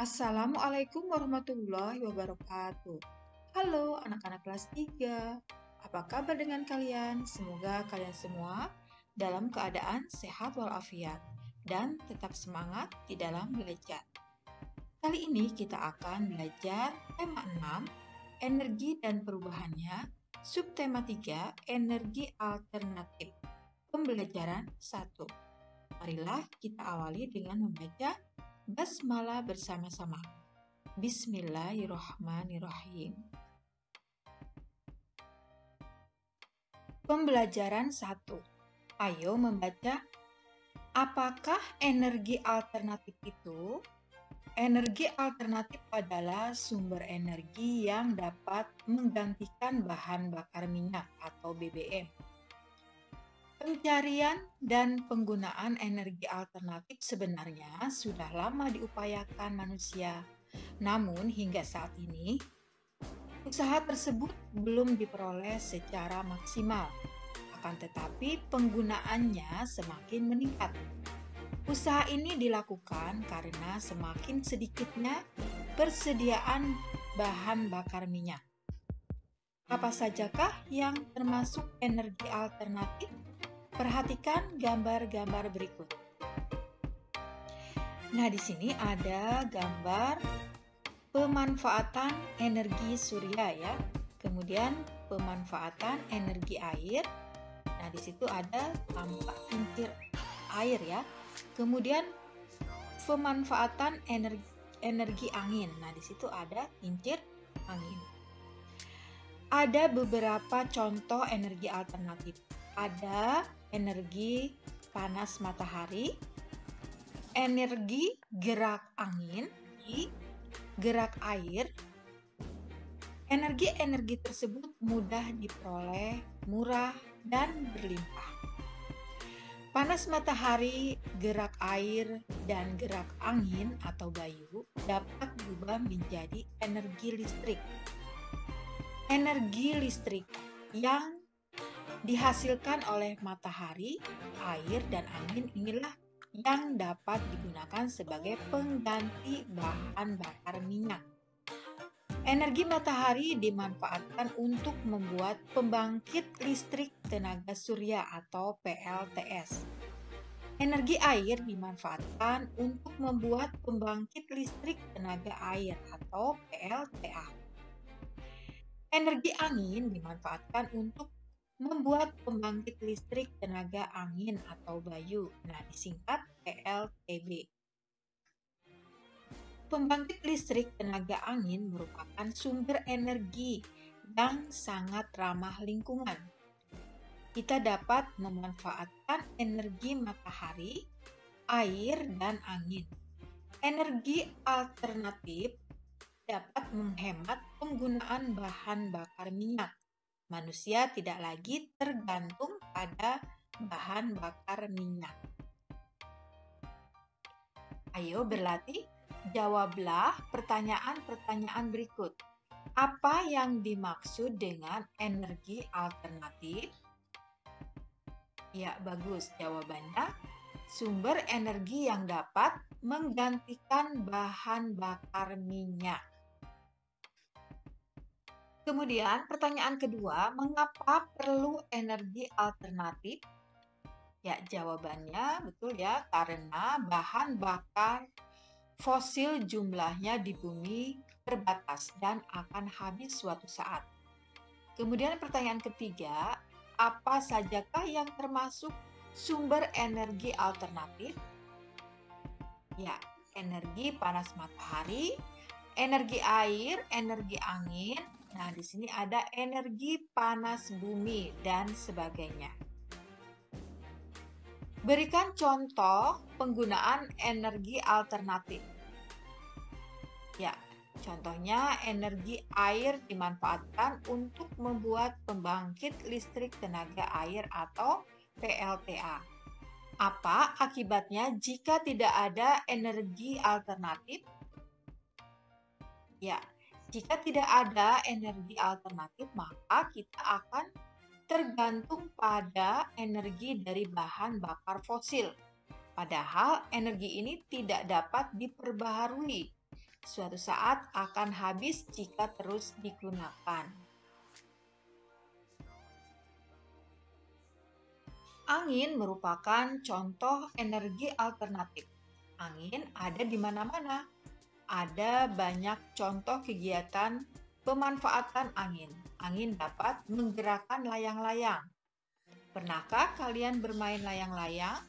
Assalamualaikum warahmatullahi wabarakatuh. Halo anak-anak kelas 3. Apa kabar dengan kalian? Semoga kalian semua dalam keadaan sehat walafiat dan tetap semangat di dalam belajar. Kali ini kita akan belajar tema 6, energi dan perubahannya, subtema 3, energi alternatif. Pembelajaran 1. Marilah kita awali dengan membaca basmalah bersama-sama. Bismillahirrahmanirrahim. Pembelajaran 1. Ayo membaca. Apakah energi alternatif itu? Energi alternatif adalah sumber energi yang dapat menggantikan bahan bakar minyak atau BBM. Pencarian dan penggunaan energi alternatif sebenarnya sudah lama diupayakan manusia. Namun hingga saat ini, usaha tersebut belum diperoleh secara maksimal. Akan tetapi penggunaannya semakin meningkat. Usaha ini dilakukan karena semakin sedikitnya persediaan bahan bakar minyak. Apa sajakah yang termasuk energi alternatif? Perhatikan gambar-gambar berikut. Nah, di sini ada gambar pemanfaatan energi surya ya. Kemudian pemanfaatan energi air. Nah, di situ ada tampak kincir air ya. Kemudian pemanfaatan energi angin. Nah, di situ ada kincir angin. Ada beberapa contoh energi alternatif. Ada energi panas matahari, energi gerak angin, gerak air. Energi-energi tersebut mudah diperoleh, murah, dan berlimpah. Panas matahari, gerak air, dan gerak angin atau bayu dapat berubah menjadi energi listrik. Energi listrik yang dihasilkan oleh matahari, air, dan angin inilah yang dapat digunakan sebagai pengganti bahan bakar minyak. Energi matahari dimanfaatkan untuk membuat pembangkit listrik tenaga surya atau PLTS. Energi air dimanfaatkan untuk membuat pembangkit listrik tenaga air atau PLTA. Energi angin dimanfaatkan untuk membuat pembangkit listrik tenaga angin atau bayu. Nah, disingkat PLTB. Pembangkit listrik tenaga angin merupakan sumber energi yang sangat ramah lingkungan. Kita dapat memanfaatkan energi matahari, air, dan angin. Energi alternatif dapat menghemat penggunaan bahan bakar minyak. Manusia tidak lagi tergantung pada bahan bakar minyak. Ayo berlatih, jawablah pertanyaan-pertanyaan berikut. Apa yang dimaksud dengan energi alternatif? Ya, bagus jawabannya. Sumber energi yang dapat menggantikan bahan bakar minyak. Kemudian pertanyaan kedua, mengapa perlu energi alternatif? Ya, jawabannya betul ya, karena bahan bakar fosil jumlahnya di bumi terbatas dan akan habis suatu saat. Kemudian pertanyaan ketiga, apa sajakah yang termasuk sumber energi alternatif? Ya, energi panas matahari, energi air, energi angin. Nah, di sini ada energi panas bumi dan sebagainya. Berikan contoh penggunaan energi alternatif. Ya, contohnya energi air dimanfaatkan untuk membuat pembangkit listrik tenaga air atau PLTA. Apa akibatnya jika tidak ada energi alternatif? Ya, jika tidak ada energi alternatif, maka kita akan tergantung pada energi dari bahan bakar fosil. Padahal energi ini tidak dapat diperbaharui. suatu saat akan habis jika terus digunakan. Angin merupakan contoh energi alternatif. Angin ada di mana-mana. Ada banyak contoh kegiatan pemanfaatan angin. Angin dapat menggerakkan layang-layang. Pernahkah kalian bermain layang-layang?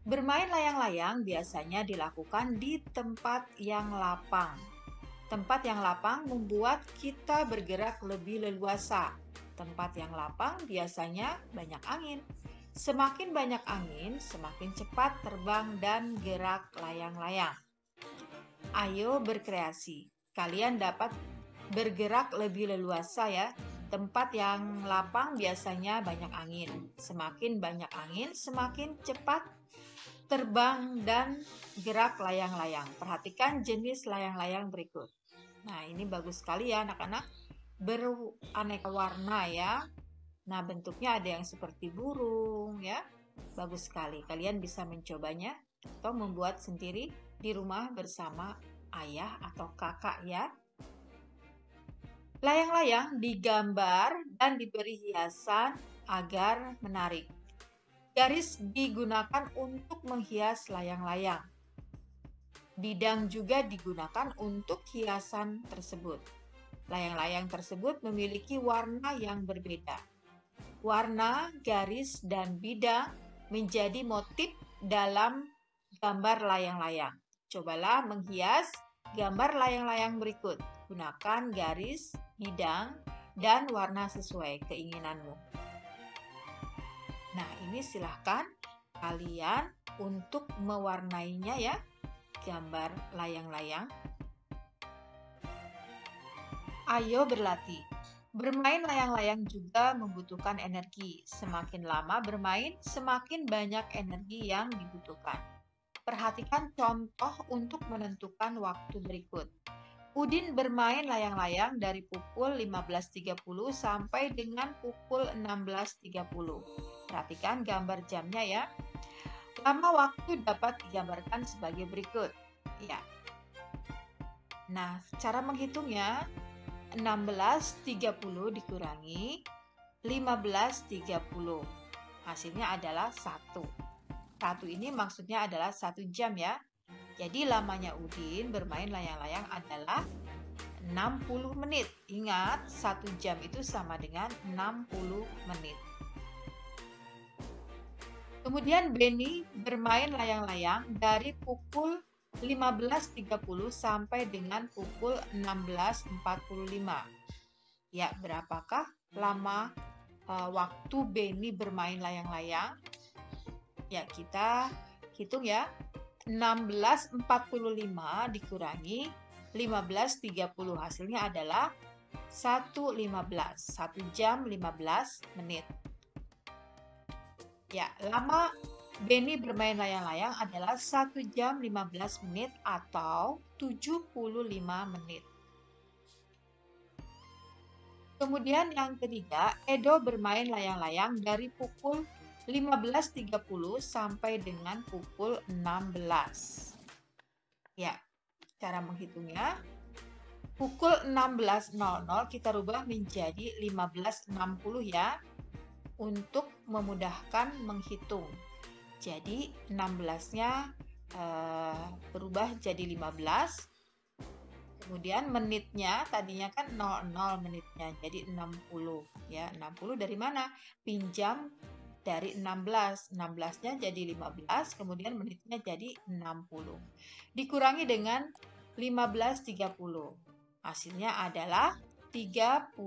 Bermain layang-layang biasanya dilakukan di tempat yang lapang. Tempat yang lapang membuat kita bergerak lebih leluasa. Tempat yang lapang biasanya banyak angin. Semakin banyak angin, semakin cepat terbang dan gerak layang-layang. Ayo berkreasi. Kalian dapat bergerak lebih leluasa ya. Tempat yang lapang biasanya banyak angin. Semakin banyak angin, semakin cepat terbang dan gerak layang-layang. Perhatikan jenis layang-layang berikut. Nah, ini bagus sekali ya anak-anak. Beraneka warna ya. Nah, bentuknya ada yang seperti burung ya. Bagus sekali. Kalian bisa mencobanya atau membuat sendiri di rumah bersama ayah atau kakak ya. Layang-layang digambar dan diberi hiasan agar menarik. Garis digunakan untuk menghias layang-layang. Bidang juga digunakan untuk hiasan tersebut. Layang-layang tersebut memiliki warna yang berbeda. Warna, garis, dan bidang menjadi motif dalam gambar layang-layang. Cobalah menghias gambar layang-layang berikut. Gunakan garis, bidang, dan warna sesuai keinginanmu. Nah, ini silahkan kalian untuk mewarnainya ya, gambar layang-layang. Ayo berlatih. Bermain layang-layang juga membutuhkan energi. Semakin lama bermain, semakin banyak energi yang dibutuhkan. Perhatikan contoh untuk menentukan waktu berikut. Udin bermain layang-layang dari pukul 15.30 sampai dengan pukul 16.30. Perhatikan gambar jamnya ya. Lama waktu dapat digambarkan sebagai berikut. Ya. Nah, cara menghitungnya 16.30 dikurangi 15.30. Hasilnya adalah 1. 1 ini maksudnya adalah 1 jam ya. Jadi lamanya Udin bermain layang-layang adalah 60 menit. Ingat, 1 jam itu sama dengan 60 menit. Kemudian Benny bermain layang-layang dari pukul 15.30 sampai dengan pukul 16.45. Ya, berapakah lama waktu Benny bermain layang-layang? Ya, kita hitung ya. 16.45 dikurangi 15.30. Hasilnya adalah 1.15. 1 jam 15 menit. Ya, lama Benny bermain layang-layang adalah 1 jam 15 menit atau 75 menit. Kemudian yang ketiga, Edo bermain layang-layang dari pukul 15.30 sampai dengan pukul 16. Ya, cara menghitungnya. Pukul 16.00 kita rubah menjadi 15.60 ya, untuk memudahkan menghitung. Jadi 16-nya berubah jadi 15. Kemudian menitnya tadinya kan 00 menitnya, jadi 60 ya. 60 dari mana? Pinjam dari 16. 16-nya jadi 15, kemudian menitnya jadi 60. Dikurangi dengan 15.30. Hasilnya adalah 30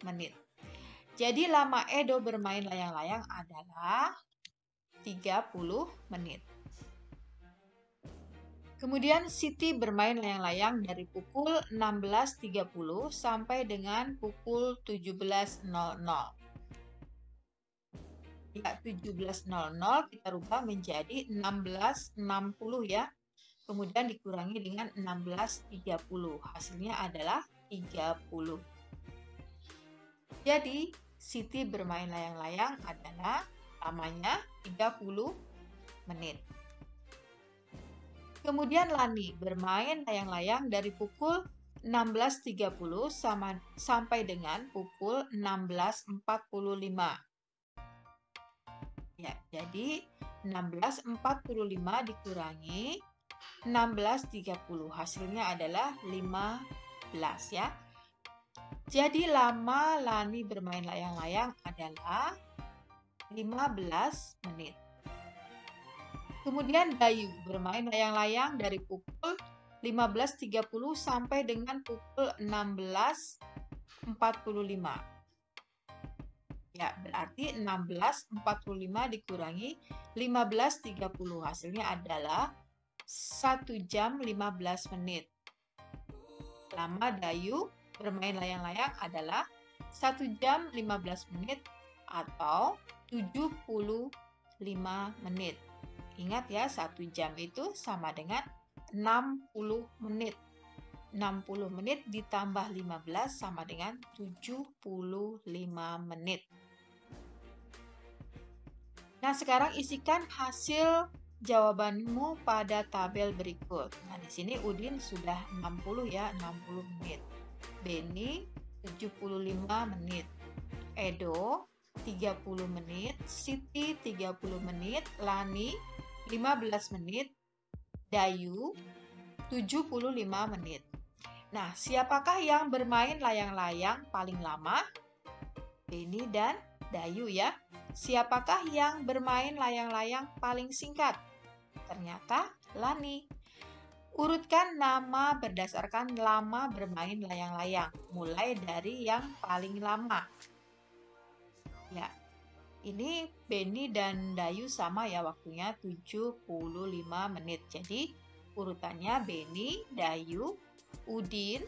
menit. Jadi lama Edo bermain layang-layang adalah 30 menit. Kemudian Siti bermain layang-layang dari pukul 16.30 sampai dengan pukul 17.00. Ya, 17.00 kita rubah menjadi 16.60 ya. Kemudian dikurangi dengan 16.30. Hasilnya adalah 30. Jadi, Siti bermain layang-layang adalah lamanya 30 menit. Kemudian Lani bermain layang-layang dari pukul 16.30 sampai dengan pukul 16.45. Ya, jadi 16.45 dikurangi 16.30. Hasilnya adalah 15 ya. Jadi lama Lani bermain layang-layang adalah 15 menit. Kemudian Dayu bermain layang-layang dari pukul 15.30 sampai dengan pukul 16.45. Ya, berarti 16.45 dikurangi 15.30. Hasilnya adalah 1 jam 15 menit. Lama Dayu bermain layang-layang adalah 1 jam 15 menit atau 75 menit. Ingat ya, 1 jam itu sama dengan 60 menit. 60 menit ditambah 15 sama dengan 75 menit. Nah, sekarang isikan hasil jawabanmu pada tabel berikut. Nah, di sini Udin sudah 60 ya, 60 menit. Beni 75 menit. Edo 30 menit, Siti 30 menit, Lani 15 menit, Dayu 75 menit. Nah, siapakah yang bermain layang-layang paling lama? Beni dan Dayu ya. Siapakah yang bermain layang-layang paling singkat? Ternyata Lani. Urutkan nama berdasarkan lama bermain layang-layang, mulai dari yang paling lama. Ya, ini Beni dan Dayu sama ya waktunya 75 menit. Jadi urutannya Beni, Dayu, Udin,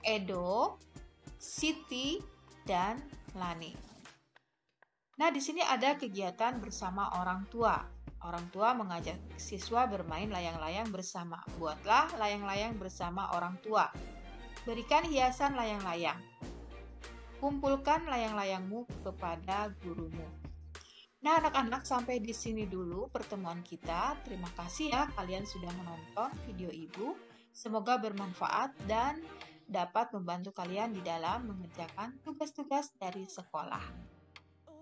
Edo, Siti, dan Lani. Nah, di sini ada kegiatan bersama orang tua. Orang tua mengajak siswa bermain layang-layang bersama. Buatlah layang-layang bersama orang tua. Berikan hiasan layang-layang. Kumpulkan layang-layangmu kepada gurumu. Nah, anak-anak, sampai di sini dulu pertemuan kita. Terima kasih ya kalian sudah menonton video Ibu. Semoga bermanfaat dan dapat membantu kalian di dalam mengerjakan tugas-tugas dari sekolah.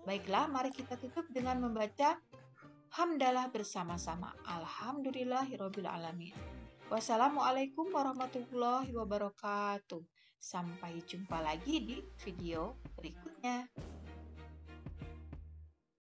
Baiklah, mari kita tutup dengan membaca hamdalah bersama-sama. Alhamdulillahirabbil alamin. Wassalamualaikum warahmatullahi wabarakatuh. Sampai jumpa lagi di video berikutnya.